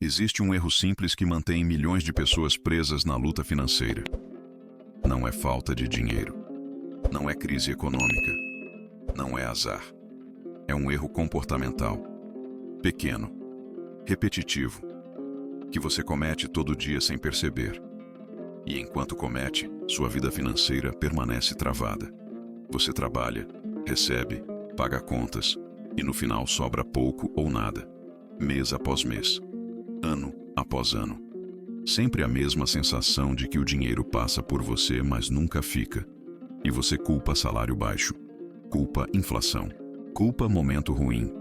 Existe um erro simples que mantém milhões de pessoas presas na luta financeira. Não é falta de dinheiro. Não é crise econômica. Não é azar. É um erro comportamental. Pequeno. Repetitivo. Que você comete todo dia sem perceber. E enquanto comete, sua vida financeira permanece travada. Você trabalha, recebe, paga contas, e no final sobra pouco ou nada. Mês após mês. Ano após ano. Sempre a mesma sensação de que o dinheiro passa por você, mas nunca fica. E você culpa salário baixo. Culpa inflação. Culpa momento ruim.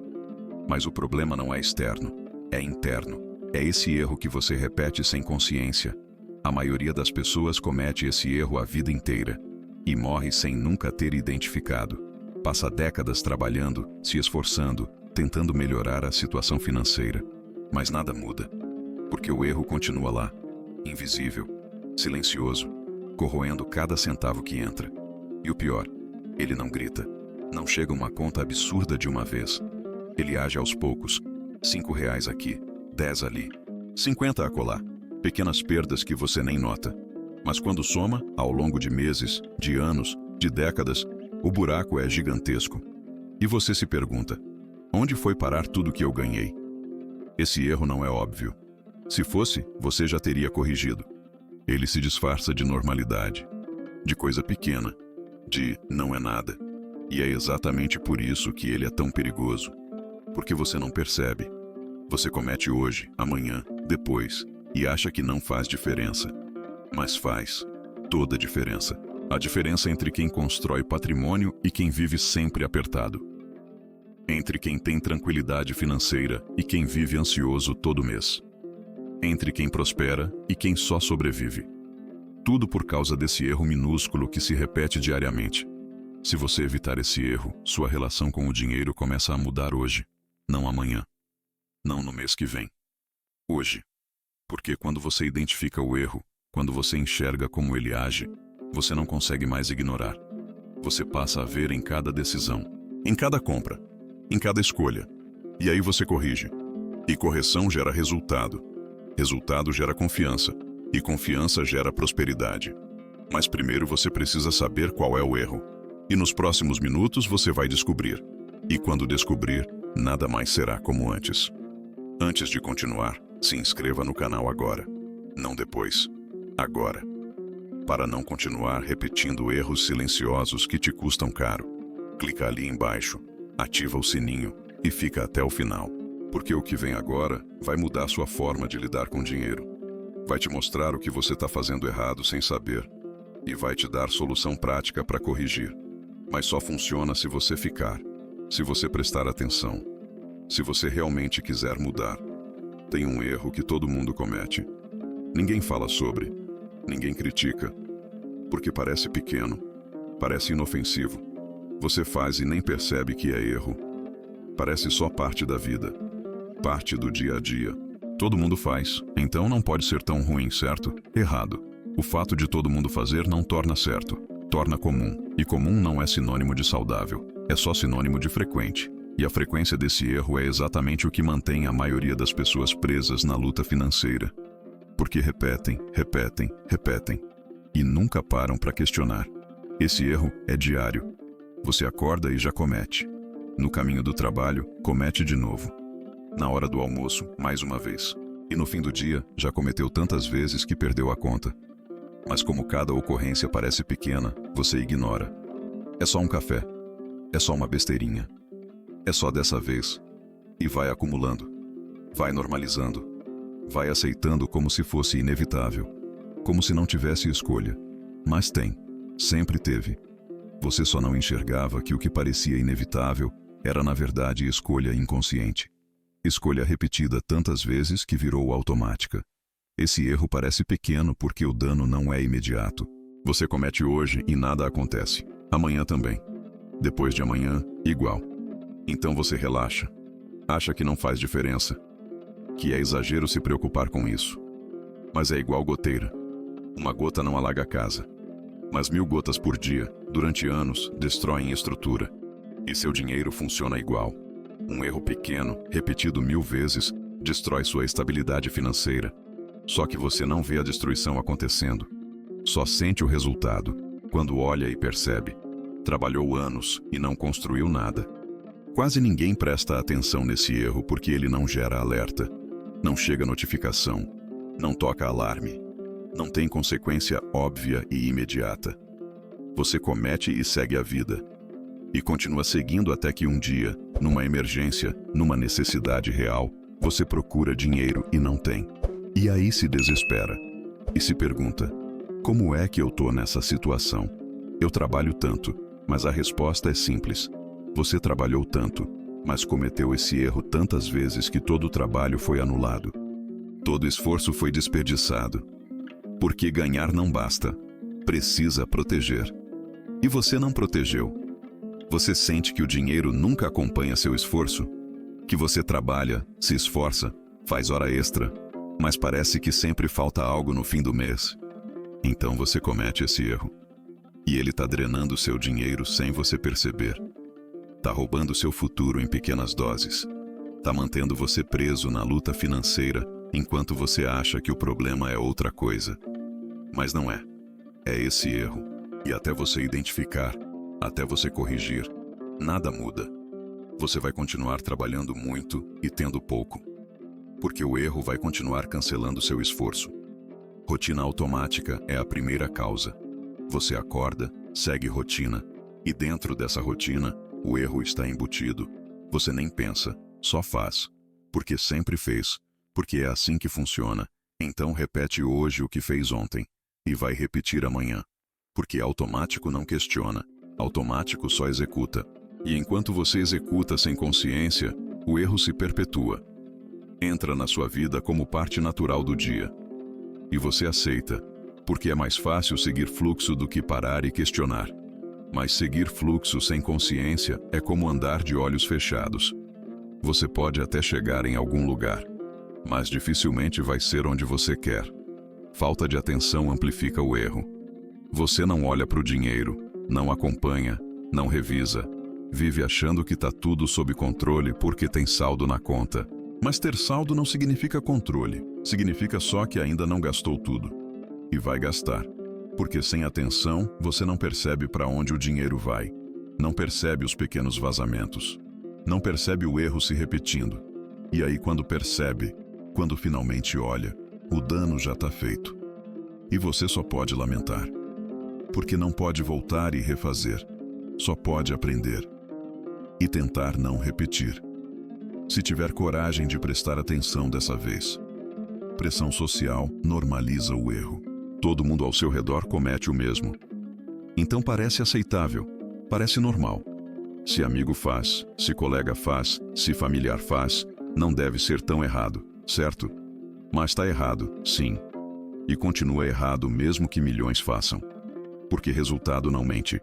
Mas o problema não é externo, é interno. É esse erro que você repete sem consciência. A maioria das pessoas comete esse erro a vida inteira e morre sem nunca ter identificado. Passa décadas trabalhando, se esforçando, tentando melhorar a situação financeira. Mas nada muda, porque o erro continua lá, invisível, silencioso, corroendo cada centavo que entra. E o pior, ele não grita, não chega uma conta absurda de uma vez. Ele age aos poucos, R$ 5 aqui, 10 ali, 50 acolá. Pequenas perdas que você nem nota. Mas quando soma, ao longo de meses, de anos, de décadas, o buraco é gigantesco. E você se pergunta, onde foi parar tudo que eu ganhei? Esse erro não é óbvio. Se fosse, você já teria corrigido. Ele se disfarça de normalidade, de coisa pequena, de não é nada. E é exatamente por isso que ele é tão perigoso. Porque você não percebe. Você comete hoje, amanhã, depois, e acha que não faz diferença. Mas faz toda a diferença. A diferença entre quem constrói patrimônio e quem vive sempre apertado. Entre quem tem tranquilidade financeira e quem vive ansioso todo mês. Entre quem prospera e quem só sobrevive. Tudo por causa desse erro minúsculo que se repete diariamente. Se você evitar esse erro, sua relação com o dinheiro começa a mudar hoje, não amanhã, não no mês que vem. Hoje. Porque quando você identifica o erro, quando você enxerga como ele age, você não consegue mais ignorar. Você passa a ver em cada decisão, em cada compra, em cada escolha. E aí você corrige. E correção gera resultado. Resultado gera confiança. E confiança gera prosperidade. Mas primeiro você precisa saber qual é o erro. E nos próximos minutos você vai descobrir. E quando descobrir, nada mais será como antes. Antes de continuar, se inscreva no canal agora, não depois, agora. Para não continuar repetindo erros silenciosos que te custam caro, clica ali embaixo, ativa o sininho e fica até o final. Porque o que vem agora vai mudar sua forma de lidar com dinheiro. Vai te mostrar o que você está fazendo errado sem saber e vai te dar solução prática para corrigir. Mas só funciona se você ficar, se você prestar atenção, se você realmente quiser mudar. Tem um erro que todo mundo comete. Ninguém fala sobre, ninguém critica, porque parece pequeno, parece inofensivo. Você faz e nem percebe que é erro. Parece só parte da vida, parte do dia a dia. Todo mundo faz, então não pode ser tão ruim, certo? Errado. O fato de todo mundo fazer não torna certo, torna comum. E comum não é sinônimo de saudável, é só sinônimo de frequente. E a frequência desse erro é exatamente o que mantém a maioria das pessoas presas na luta financeira. Porque repetem, repetem, repetem. E nunca param para questionar. Esse erro é diário. Você acorda e já comete. No caminho do trabalho, comete de novo. Na hora do almoço, mais uma vez. E no fim do dia, já cometeu tantas vezes que perdeu a conta. Mas como cada ocorrência parece pequena, você ignora. É só um café. É só uma besteirinha. É só dessa vez. E vai acumulando. Vai normalizando. Vai aceitando como se fosse inevitável. Como se não tivesse escolha. Mas tem. Sempre teve. Você só não enxergava que o que parecia inevitável era na verdade escolha inconsciente. Escolha repetida tantas vezes que virou automática. Esse erro parece pequeno porque o dano não é imediato. Você comete hoje e nada acontece. Amanhã também. Depois de amanhã, igual. Então você relaxa. Acha que não faz diferença. Que é exagero se preocupar com isso. Mas é igual goteira. Uma gota não alaga a casa. Mas 1000 gotas por dia, durante anos, destroem estrutura. E seu dinheiro funciona igual. Um erro pequeno, repetido 1000 vezes, destrói sua estabilidade financeira. Só que você não vê a destruição acontecendo. Só sente o resultado, quando olha e percebe. Trabalhou anos e não construiu nada. Quase ninguém presta atenção nesse erro porque ele não gera alerta. Não chega notificação. Não toca alarme. Não tem consequência óbvia e imediata. Você comete e segue a vida. E continua seguindo até que um dia, numa emergência, numa necessidade real, você procura dinheiro e não tem. E aí se desespera. E se pergunta: como é que eu tô nessa situação? Eu trabalho tanto, mas a resposta é simples. Você trabalhou tanto, mas cometeu esse erro tantas vezes que todo o trabalho foi anulado. Todo esforço foi desperdiçado. Porque ganhar não basta. Precisa proteger. E você não protegeu. Você sente que o dinheiro nunca acompanha seu esforço? Que você trabalha, se esforça, faz hora extra, mas parece que sempre falta algo no fim do mês? Então você comete esse erro. E ele está drenando seu dinheiro sem você perceber. Está roubando seu futuro em pequenas doses. Está mantendo você preso na luta financeira enquanto você acha que o problema é outra coisa. Mas não é. É esse erro. E até você identificar, até você corrigir, nada muda. Você vai continuar trabalhando muito e tendo pouco. Porque o erro vai continuar cancelando seu esforço. Rotina automática é a primeira causa. Você acorda, segue rotina, e dentro dessa rotina, o erro está embutido. Você nem pensa, só faz. Porque sempre fez, porque é assim que funciona. Então repete hoje o que fez ontem, e vai repetir amanhã. Porque automático não questiona, automático só executa. E enquanto você executa sem consciência, o erro se perpetua. Entra na sua vida como parte natural do dia. E você aceita, porque é mais fácil seguir fluxo do que parar e questionar. Mas seguir fluxo sem consciência é como andar de olhos fechados. Você pode até chegar em algum lugar, mas dificilmente vai ser onde você quer. Falta de atenção amplifica o erro. Você não olha para o dinheiro, não acompanha, não revisa. Vive achando que está tudo sob controle porque tem saldo na conta. Mas ter saldo não significa controle. Significa só que ainda não gastou tudo. E vai gastar. Porque sem atenção, você não percebe para onde o dinheiro vai. Não percebe os pequenos vazamentos. Não percebe o erro se repetindo. E aí quando percebe, quando finalmente olha, o dano já está feito. E você só pode lamentar. Porque não pode voltar e refazer. Só pode aprender. E tentar não repetir. Se tiver coragem de prestar atenção dessa vez. Pressão social normaliza o erro. Todo mundo ao seu redor comete o mesmo. Então parece aceitável, parece normal. Se amigo faz, se colega faz, se familiar faz, não deve ser tão errado, certo? Mas está errado, sim. E continua errado mesmo que milhões façam. Porque resultado não mente.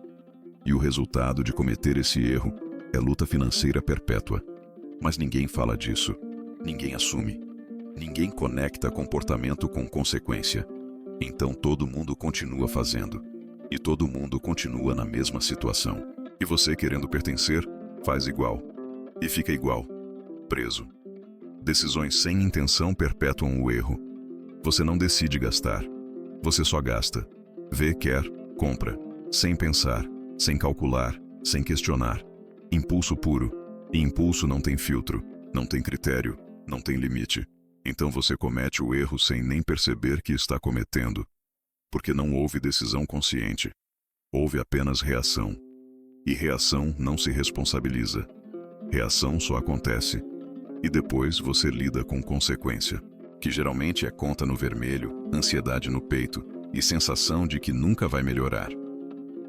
E o resultado de cometer esse erro é luta financeira perpétua. Mas ninguém fala disso. Ninguém assume. Ninguém conecta comportamento com consequência. Então todo mundo continua fazendo. E todo mundo continua na mesma situação. E você, querendo pertencer, faz igual. E fica igual. Preso. Decisões sem intenção perpetuam o erro. Você não decide gastar. Você só gasta. Vê, quer, compra. Sem pensar, sem calcular, sem questionar. Impulso puro. E impulso não tem filtro, não tem critério, não tem limite. Então você comete o erro sem nem perceber que está cometendo. Porque não houve decisão consciente. Houve apenas reação. E reação não se responsabiliza. Reação só acontece. E depois você lida com consequência. Que geralmente é conta no vermelho, ansiedade no peito e sensação de que nunca vai melhorar.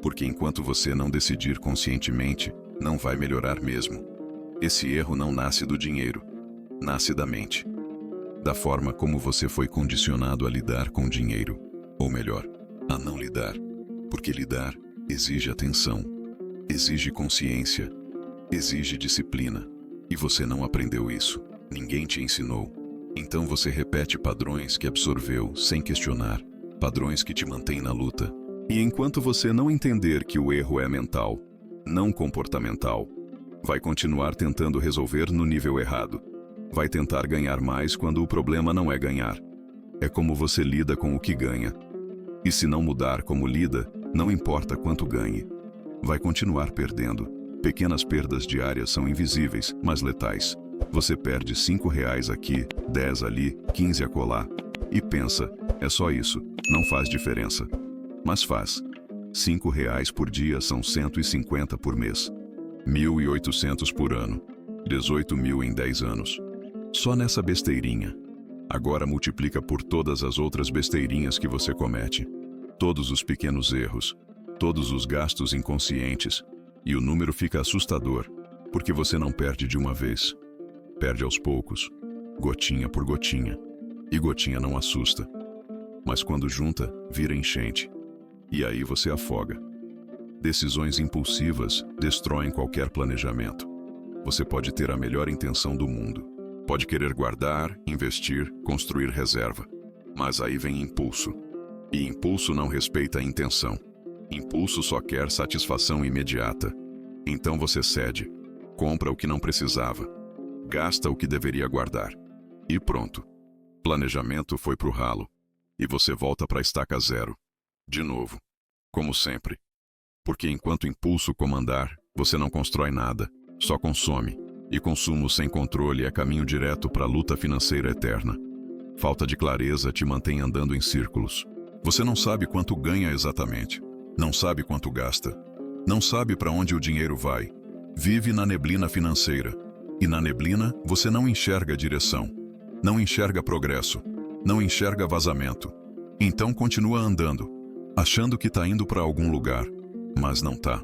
Porque enquanto você não decidir conscientemente, não vai melhorar mesmo. Esse erro não nasce do dinheiro, nasce da mente. Da forma como você foi condicionado a lidar com o dinheiro. Ou melhor, a não lidar. Porque lidar exige atenção, exige consciência, exige disciplina. E você não aprendeu isso. Ninguém te ensinou. Então você repete padrões que absorveu sem questionar. Padrões que te mantêm na luta. E enquanto você não entender que o erro é mental, não comportamental, vai continuar tentando resolver no nível errado. Vai tentar ganhar mais quando o problema não é ganhar. É como você lida com o que ganha. E se não mudar como lida, não importa quanto ganhe. Vai continuar perdendo. Pequenas perdas diárias são invisíveis, mas letais. Você perde R$ 5 aqui, 10 ali, 15 acolá. E pensa, é só isso, não faz diferença. Mas faz. R$ 5 por dia são 150 por mês. 1.800 por ano. 18 mil em 10 anos. Só nessa besteirinha. Agora multiplica por todas as outras besteirinhas que você comete. Todos os pequenos erros. Todos os gastos inconscientes. E o número fica assustador, porque você não perde de uma vez. Perde aos poucos, gotinha por gotinha. E gotinha não assusta. Mas quando junta, vira enchente. E aí você afoga. Decisões impulsivas destroem qualquer planejamento. Você pode ter a melhor intenção do mundo. Pode querer guardar, investir, construir reserva. Mas aí vem impulso. E impulso não respeita a intenção. Impulso só quer satisfação imediata. Então você cede. Compra o que não precisava. Gasta o que deveria guardar. E pronto. Planejamento foi pro ralo. E você volta pra estaca zero. De novo. Como sempre. Porque enquanto impulso comandar, você não constrói nada. Só consome. E consumo sem controle é caminho direto para a luta financeira eterna. Falta de clareza te mantém andando em círculos. Você não sabe quanto ganha exatamente. Não sabe quanto gasta. Não sabe para onde o dinheiro vai. Vive na neblina financeira. E na neblina você não enxerga direção. Não enxerga progresso. Não enxerga vazamento. Então continua andando, achando que tá indo para algum lugar. Mas não tá.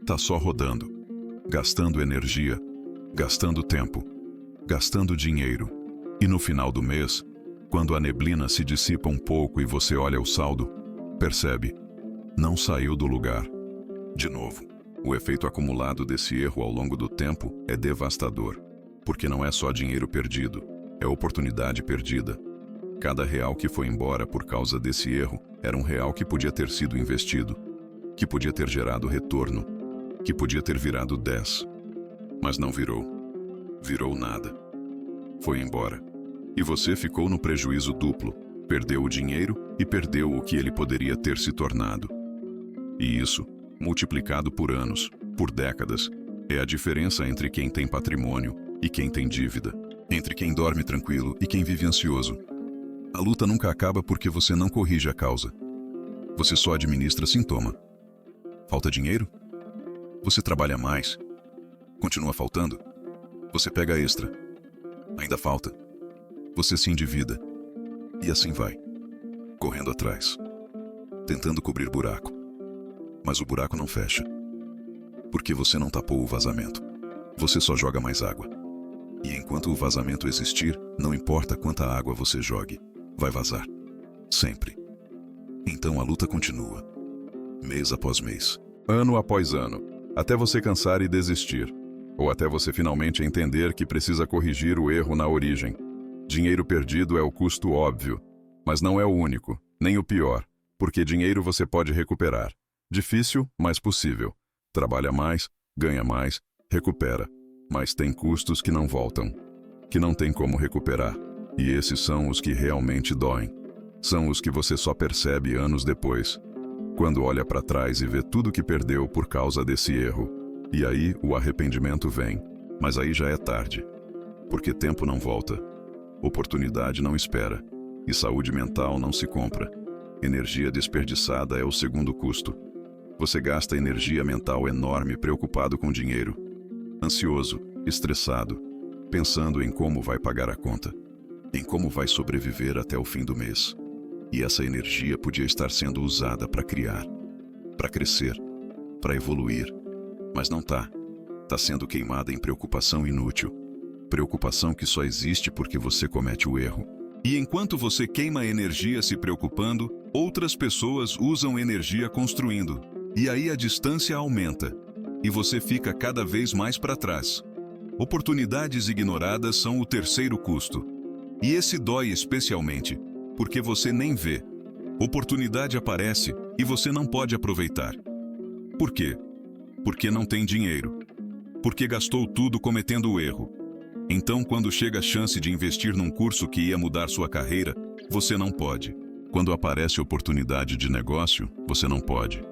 Tá só rodando. Gastando energia. Gastando tempo, gastando dinheiro. E no final do mês, quando a neblina se dissipa um pouco e você olha o saldo, percebe, não saiu do lugar. De novo, o efeito acumulado desse erro ao longo do tempo é devastador, porque não é só dinheiro perdido, é oportunidade perdida. Cada real que foi embora por causa desse erro era um real que podia ter sido investido, que podia ter gerado retorno, que podia ter virado 10. Mas não virou. Virou nada. Foi embora. E você ficou no prejuízo duplo. Perdeu o dinheiro e perdeu o que ele poderia ter se tornado. E isso, multiplicado por anos, por décadas, é a diferença entre quem tem patrimônio e quem tem dívida. Entre quem dorme tranquilo e quem vive ansioso. A luta nunca acaba porque você não corrige a causa. Você só administra sintoma. Falta dinheiro? Você trabalha mais. Continua faltando? Você pega extra. Ainda falta. Você se endivida. E assim vai. Correndo atrás. Tentando cobrir buraco. Mas o buraco não fecha. Porque você não tapou o vazamento. Você só joga mais água. E enquanto o vazamento existir, não importa quanta água você jogue, vai vazar. Sempre. Então a luta continua. Mês após mês. Ano após ano. Até você cansar e desistir. Ou até você finalmente entender que precisa corrigir o erro na origem. Dinheiro perdido é o custo óbvio, mas não é o único, nem o pior, porque dinheiro você pode recuperar. Difícil, mas possível. Trabalha mais, ganha mais, recupera. Mas tem custos que não voltam, que não tem como recuperar. E esses são os que realmente doem. São os que você só percebe anos depois, quando olha para trás e vê tudo que perdeu por causa desse erro. E aí o arrependimento vem, mas aí já é tarde. Porque tempo não volta, oportunidade não espera, e saúde mental não se compra. Energia desperdiçada é o segundo custo. Você gasta energia mental enorme preocupado com dinheiro, ansioso, estressado, pensando em como vai pagar a conta, em como vai sobreviver até o fim do mês. E essa energia podia estar sendo usada para criar, para crescer, para evoluir. Mas não tá. Tá sendo queimada em preocupação inútil. Preocupação que só existe porque você comete o erro. E enquanto você queima energia se preocupando, outras pessoas usam energia construindo. E aí a distância aumenta. E você fica cada vez mais para trás. Oportunidades ignoradas são o terceiro custo. E esse dói especialmente, porque você nem vê. Oportunidade aparece e você não pode aproveitar. Por quê? Porque não tem dinheiro. Porque gastou tudo cometendo o erro. Então, quando chega a chance de investir num curso que ia mudar sua carreira, você não pode. Quando aparece oportunidade de negócio, você não pode.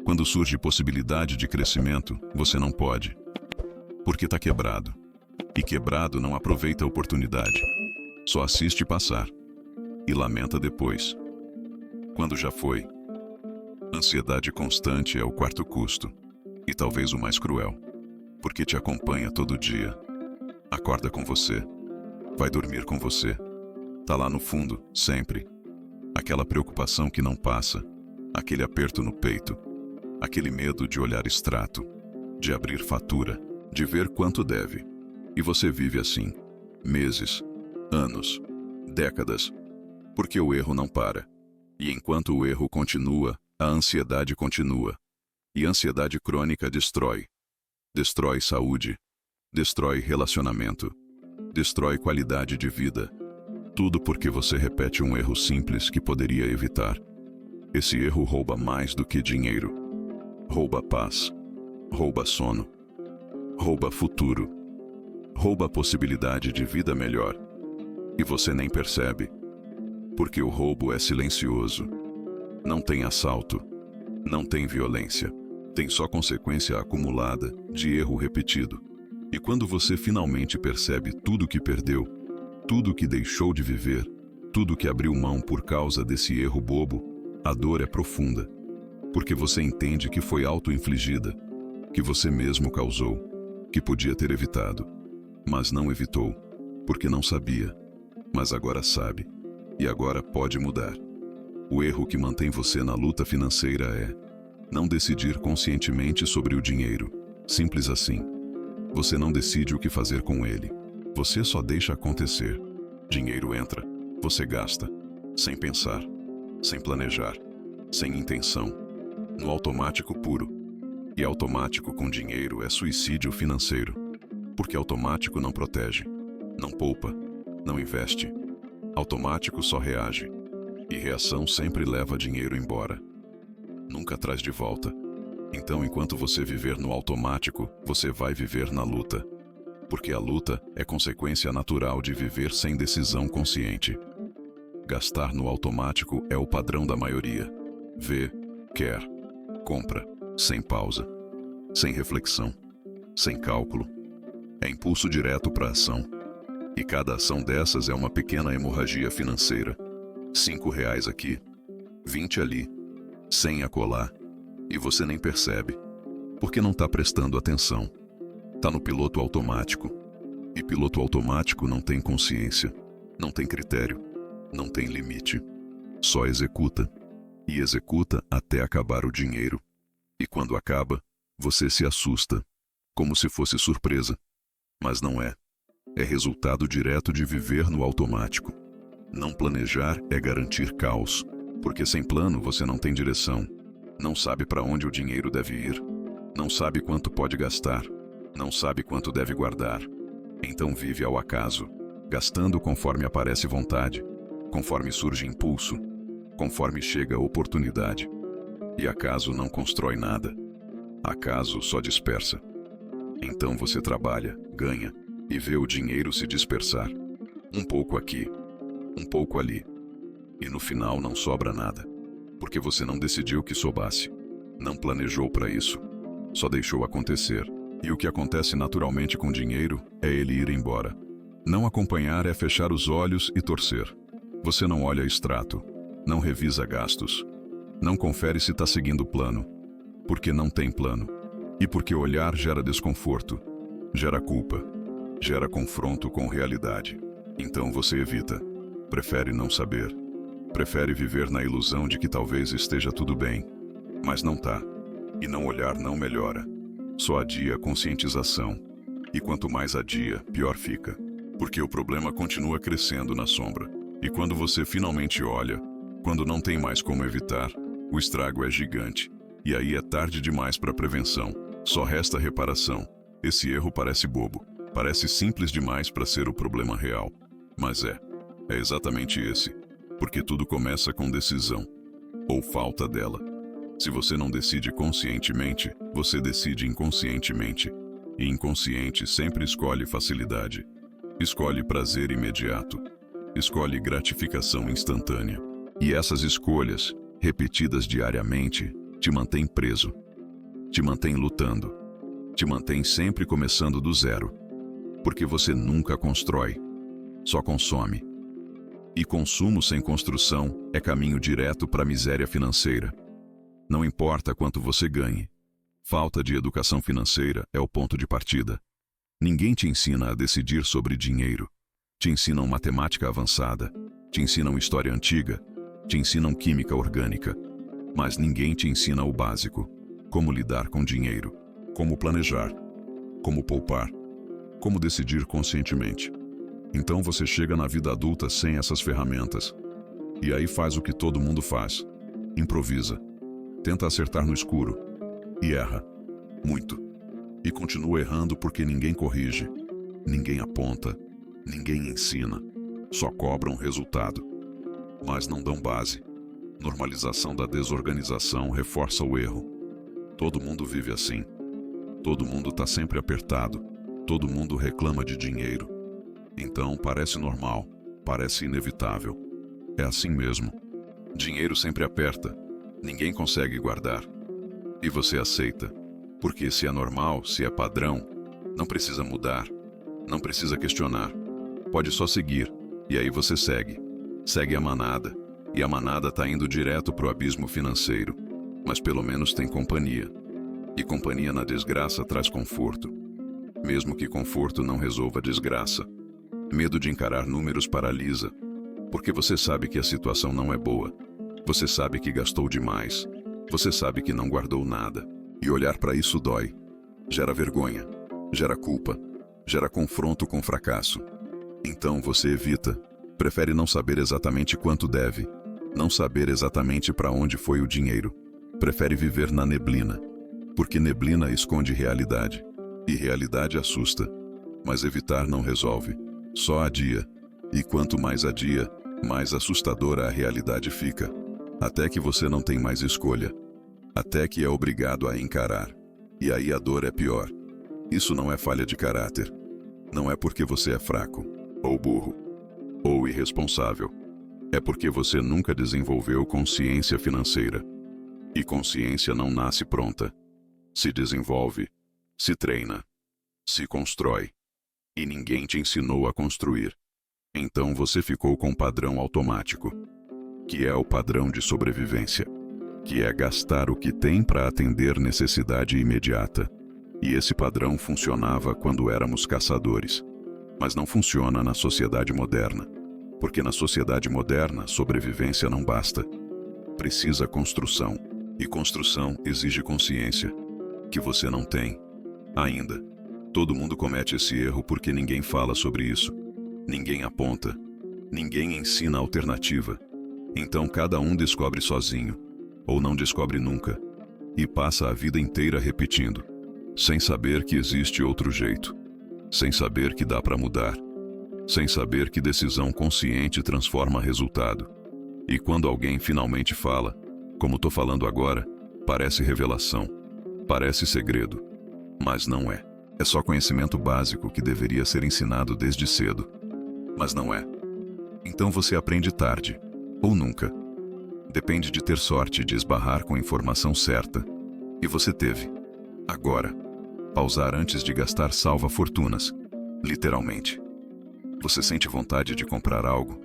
Quando surge possibilidade de crescimento, você não pode. Porque está quebrado. E quebrado não aproveita a oportunidade. Só assiste passar. E lamenta depois. Quando já foi. Ansiedade constante é o quarto custo. E talvez o mais cruel. Porque te acompanha todo dia. Acorda com você. Vai dormir com você. Tá lá no fundo, sempre. Aquela preocupação que não passa. Aquele aperto no peito. Aquele medo de olhar extrato. De abrir fatura. De ver quanto deve. E você vive assim. Meses. Anos. Décadas. Porque o erro não para. E enquanto o erro continua, a ansiedade continua. E ansiedade crônica destrói. Destrói saúde. Destrói relacionamento. Destrói qualidade de vida. Tudo porque você repete um erro simples que poderia evitar. Esse erro rouba mais do que dinheiro. Rouba paz. Rouba sono. Rouba futuro. Rouba a possibilidade de vida melhor. E você nem percebe. Porque o roubo é silencioso. Não tem assalto. Não tem violência. Tem só consequência acumulada de erro repetido. E quando você finalmente percebe tudo que perdeu, tudo que deixou de viver, tudo que abriu mão por causa desse erro bobo, a dor é profunda. Porque você entende que foi auto-infligida, que você mesmo causou, que podia ter evitado, mas não evitou, porque não sabia, mas agora sabe, e agora pode mudar. O erro que mantém você na luta financeira é não decidir conscientemente sobre o dinheiro. Simples assim. Você não decide o que fazer com ele. Você só deixa acontecer. Dinheiro entra, você gasta, sem pensar, sem planejar, sem intenção, no automático puro. E automático com dinheiro é suicídio financeiro. Porque automático não protege, não poupa, não investe. Automático só reage. E reação sempre leva dinheiro embora. Nunca traz de volta. Então, enquanto você viver no automático, você vai viver na luta. Porque a luta é consequência natural de viver sem decisão consciente. Gastar no automático é o padrão da maioria. Vê, quer, compra, sem pausa, sem reflexão, sem cálculo. É impulso direto para a ação. E cada ação dessas é uma pequena hemorragia financeira. R$ 5 aqui, 20 ali, 100 acolá. E você nem percebe, porque não está prestando atenção. Está no piloto automático. E piloto automático não tem consciência, não tem critério, não tem limite. Só executa. E executa até acabar o dinheiro. E quando acaba, você se assusta, como se fosse surpresa. Mas não é. É resultado direto de viver no automático. Não planejar é garantir caos, porque sem plano você não tem direção. Não sabe para onde o dinheiro deve ir. Não sabe quanto pode gastar. Não sabe quanto deve guardar. Então vive ao acaso, gastando conforme aparece vontade, conforme surge impulso, conforme chega a oportunidade. E acaso não constrói nada. Acaso só dispersa. Então você trabalha, ganha, e vê o dinheiro se dispersar. Um pouco aqui, um pouco ali. E no final não sobra nada. Porque você não decidiu que sobrasse. Não planejou para isso. Só deixou acontecer. E o que acontece naturalmente com dinheiro é ele ir embora. Não acompanhar é fechar os olhos e torcer. Você não olha extrato. Não revisa gastos. Não confere se está seguindo o plano. Porque não tem plano. E porque olhar gera desconforto. Gera culpa. Gera confronto com realidade. Então você evita. Prefere não saber. Prefere viver na ilusão de que talvez esteja tudo bem. Mas não tá. E não olhar não melhora. Só adia a conscientização. E quanto mais adia, pior fica. Porque o problema continua crescendo na sombra. E quando você finalmente olha, quando não tem mais como evitar, o estrago é gigante. E aí é tarde demais para prevenção. Só resta reparação. Esse erro parece bobo. Parece simples demais para ser o problema real. Mas é exatamente esse. Porque tudo começa com decisão. Ou falta dela. Se você não decide conscientemente, você decide inconscientemente. e inconsciente sempre escolhe facilidade, escolhe prazer imediato, escolhe gratificação instantânea. E essas escolhas, repetidas diariamente, te mantêm preso, te mantêm lutando, te mantêm sempre começando do zero, porque você nunca constrói, só consome. E consumo sem construção é caminho direto para a miséria financeira. Não importa quanto você ganhe, falta de educação financeira é o ponto de partida. Ninguém te ensina a decidir sobre dinheiro. Te ensinam matemática avançada, te ensinam história antiga, te ensinam química orgânica, mas ninguém te ensina o básico: como lidar com dinheiro, como planejar, como poupar, como decidir conscientemente. Então você chega na vida adulta sem essas ferramentas. E aí faz o que todo mundo faz: improvisa, tenta acertar no escuro e erra, muito. E continua errando porque ninguém corrige, ninguém aponta, ninguém ensina, só cobram resultado, mas não dão base. Normalização da desorganização reforça o erro. Todo mundo vive assim. Todo mundo está sempre apertado. Todo mundo reclama de dinheiro. Então parece normal, parece inevitável. É assim mesmo. Dinheiro sempre aperta. Ninguém consegue guardar. E você aceita. Porque se é normal, se é padrão, não precisa mudar, não precisa questionar. Pode só seguir. E aí você segue. Segue a manada. E a manada está indo direto pro abismo financeiro. Mas pelo menos tem companhia. E companhia na desgraça traz conforto. Mesmo que conforto não resolva a desgraça. Medo de encarar números paralisa. Porque você sabe que a situação não é boa. Você sabe que gastou demais. Você sabe que não guardou nada. E olhar para isso dói. Gera vergonha. Gera culpa. Gera confronto com fracasso. Então você evita. Prefere não saber exatamente quanto deve. Não saber exatamente para onde foi o dinheiro. Prefere viver na neblina. Porque neblina esconde realidade. E realidade assusta. Mas evitar não resolve. Só adia. E quanto mais adia, mais assustadora a realidade fica. Até que você não tem mais escolha. Até que é obrigado a encarar. E aí a dor é pior. Isso não é falha de caráter. Não é porque você é fraco, ou burro, ou irresponsável. É porque você nunca desenvolveu consciência financeira. E consciência não nasce pronta. Se desenvolve, se treina, se constrói. E ninguém te ensinou a construir. Então você ficou com um padrão automático, que é o padrão de sobrevivência, que é gastar o que tem para atender necessidade imediata. E esse padrão funcionava quando éramos caçadores. Mas não funciona na sociedade moderna. Porque na sociedade moderna, sobrevivência não basta. Precisa construção. E construção exige consciência, que você não tem ainda. Todo mundo comete esse erro porque ninguém fala sobre isso. Ninguém aponta. Ninguém ensina alternativa. Então cada um descobre sozinho. Ou não descobre nunca. E passa a vida inteira repetindo. Sem saber que existe outro jeito. Sem saber que dá para mudar. Sem saber que decisão consciente transforma resultado. E quando alguém finalmente fala, como tô falando agora, parece revelação. Parece segredo. Mas não é. É só conhecimento básico que deveria ser ensinado desde cedo. Mas não é. Então você aprende tarde. Ou nunca. Depende de ter sorte de esbarrar com a informação certa. E você teve. Agora. Pausar antes de gastar salva fortunas. Literalmente. Você sente vontade de comprar algo?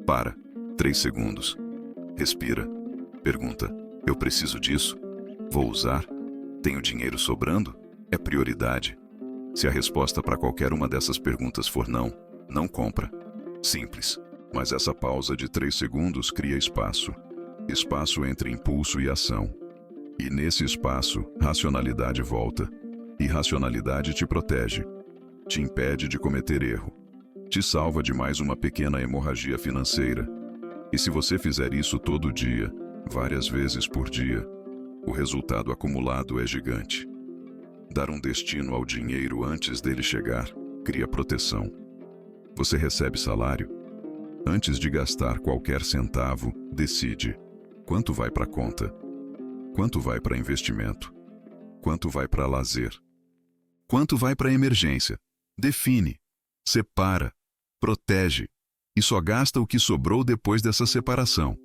Para. 3 segundos. Respira. Pergunta: eu preciso disso? Vou usar? Tenho dinheiro sobrando? É prioridade? Se a resposta para qualquer uma dessas perguntas for não, não compra. Simples. Mas essa pausa de 3 segundos cria espaço. Espaço entre impulso e ação. E nesse espaço, racionalidade volta. E racionalidade te protege. Te impede de cometer erro. Te salva de mais uma pequena hemorragia financeira. E se você fizer isso todo dia, várias vezes por dia, o resultado acumulado é gigante. Dar um destino ao dinheiro antes dele chegar cria proteção. Você recebe salário? Antes de gastar qualquer centavo, decide quanto vai para conta, quanto vai para investimento, quanto vai para lazer, Quanto vai para a emergência? Define, separa, protege e só gasta o que sobrou depois dessa separação.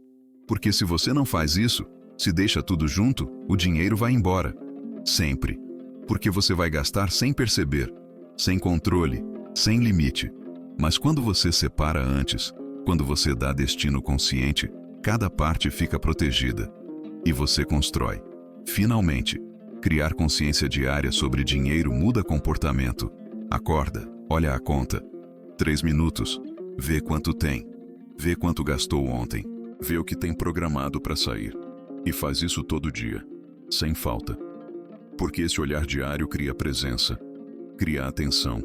Porque se você não faz isso, se deixa tudo junto, o dinheiro vai embora. Sempre. Porque você vai gastar sem perceber, sem controle, sem limite. Mas quando você separa antes, quando você dá destino consciente, cada parte fica protegida. E você constrói. Finalmente, criar consciência diária sobre dinheiro muda comportamento. Acorda, olha a conta. 3 minutos. Vê quanto tem. Vê quanto gastou ontem. Vê o que tem programado para sair. E faz isso todo dia, sem falta. Porque esse olhar diário cria presença, cria atenção,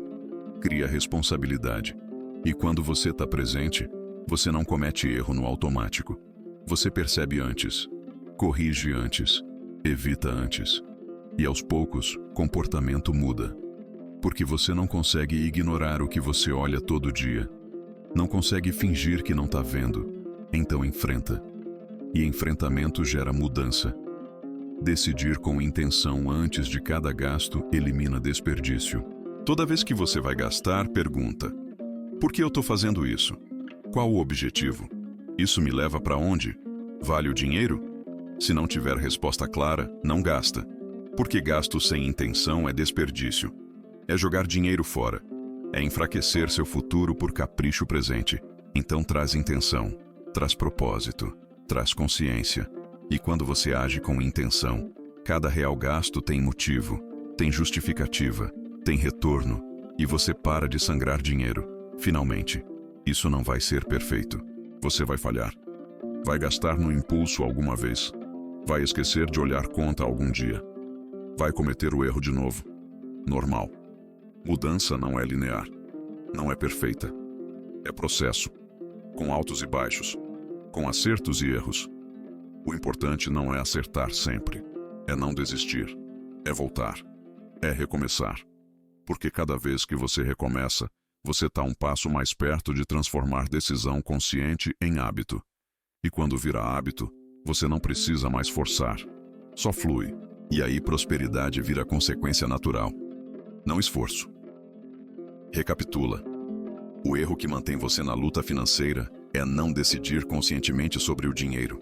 cria responsabilidade. E quando você está presente, você não comete erro no automático. Você percebe antes, corrige antes, evita antes. E aos poucos, comportamento muda. Porque você não consegue ignorar o que você olha todo dia. Não consegue fingir que não está vendo. Então enfrenta. E enfrentamento gera mudança. Decidir com intenção antes de cada gasto elimina desperdício. Toda vez que você vai gastar, pergunta: por que eu estou fazendo isso? Qual o objetivo? Isso me leva para onde? Vale o dinheiro? Se não tiver resposta clara, não gasta. Porque gasto sem intenção é desperdício. É jogar dinheiro fora. É enfraquecer seu futuro por capricho presente. Então traz intenção, traz propósito, traz consciência. E quando você age com intenção, cada real gasto tem motivo, tem justificativa, tem retorno, e você para de sangrar dinheiro. Finalmente, isso não vai ser perfeito. Você vai falhar. Vai gastar no impulso alguma vez. Vai esquecer de olhar conta algum dia. Vai cometer o erro de novo. Normal. Mudança não é linear. Não é perfeita. É processo. Com altos e baixos. Com acertos e erros. O importante não é acertar sempre. É não desistir. É voltar. É recomeçar. Porque cada vez que você recomeça, você está um passo mais perto de transformar decisão consciente em hábito. E quando vira hábito, você não precisa mais forçar. Só flui. E aí prosperidade vira consequência natural. Não esforço. Recapitula. O erro que mantém você na luta financeira é não decidir conscientemente sobre o dinheiro.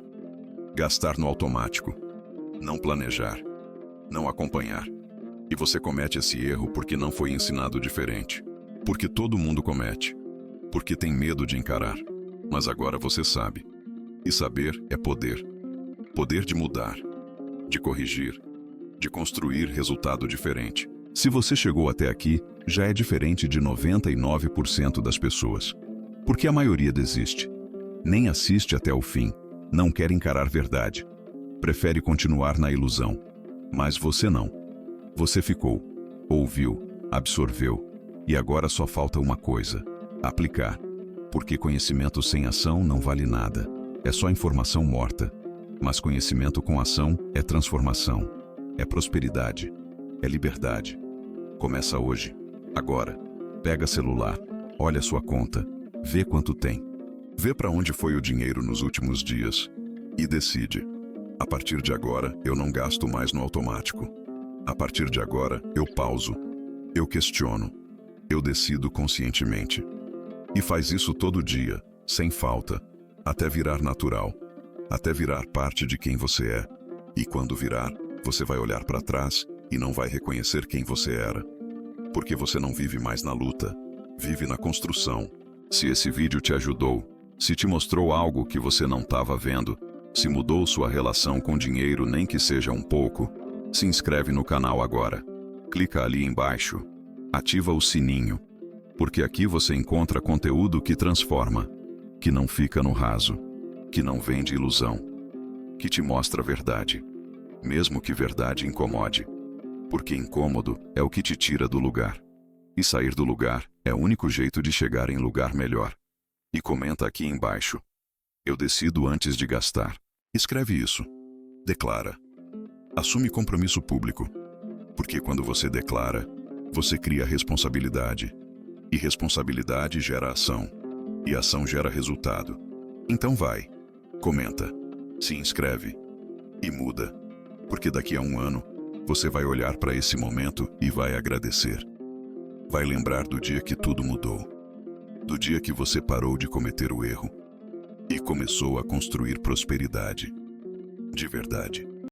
Gastar no automático. Não planejar. Não acompanhar. E você comete esse erro porque não foi ensinado diferente. Porque todo mundo comete. Porque tem medo de encarar. Mas agora você sabe. E saber é poder. Poder de mudar. De corrigir. De construir resultado diferente. Se você chegou até aqui, já é diferente de 99% das pessoas. Porque a maioria desiste. Nem assiste até o fim. Não quer encarar verdade. Prefere continuar na ilusão. Mas você não. Você ficou. Ouviu. Absorveu. E agora só falta uma coisa: aplicar. Porque conhecimento sem ação não vale nada. É só informação morta. Mas conhecimento com ação é transformação. É prosperidade. É liberdade. Começa hoje. Agora. Pega celular. Olha sua conta. Vê quanto tem. Vê para onde foi o dinheiro nos últimos dias. E decide. A partir de agora, eu não gasto mais no automático. A partir de agora, eu pauso. Eu questiono. Eu decido conscientemente. E faz isso todo dia, sem falta, até virar natural. Até virar parte de quem você é. E quando virar, você vai olhar para trás e não vai reconhecer quem você era. Porque você não vive mais na luta. Vive na construção. Se esse vídeo te ajudou, se te mostrou algo que você não estava vendo, se mudou sua relação com dinheiro nem que seja um pouco, se inscreve no canal agora. Clica ali embaixo. Ativa o sininho. Porque aqui você encontra conteúdo que transforma, que não fica no raso, que não vende ilusão, que te mostra a verdade, mesmo que verdade incomode. Porque incômodo é o que te tira do lugar. E sair do lugar é o único jeito de chegar em lugar melhor. E comenta aqui embaixo. Eu decido antes de gastar. Escreve isso. Declara. Assume compromisso público. Porque quando você declara, você cria responsabilidade. E responsabilidade gera ação. E ação gera resultado. Então vai. Comenta. Se inscreve. E muda. Porque daqui a um ano, Você vai olhar para esse momento e vai agradecer. Vai lembrar do dia que tudo mudou. Do dia que você parou de cometer o erro e começou a construir prosperidade. De verdade.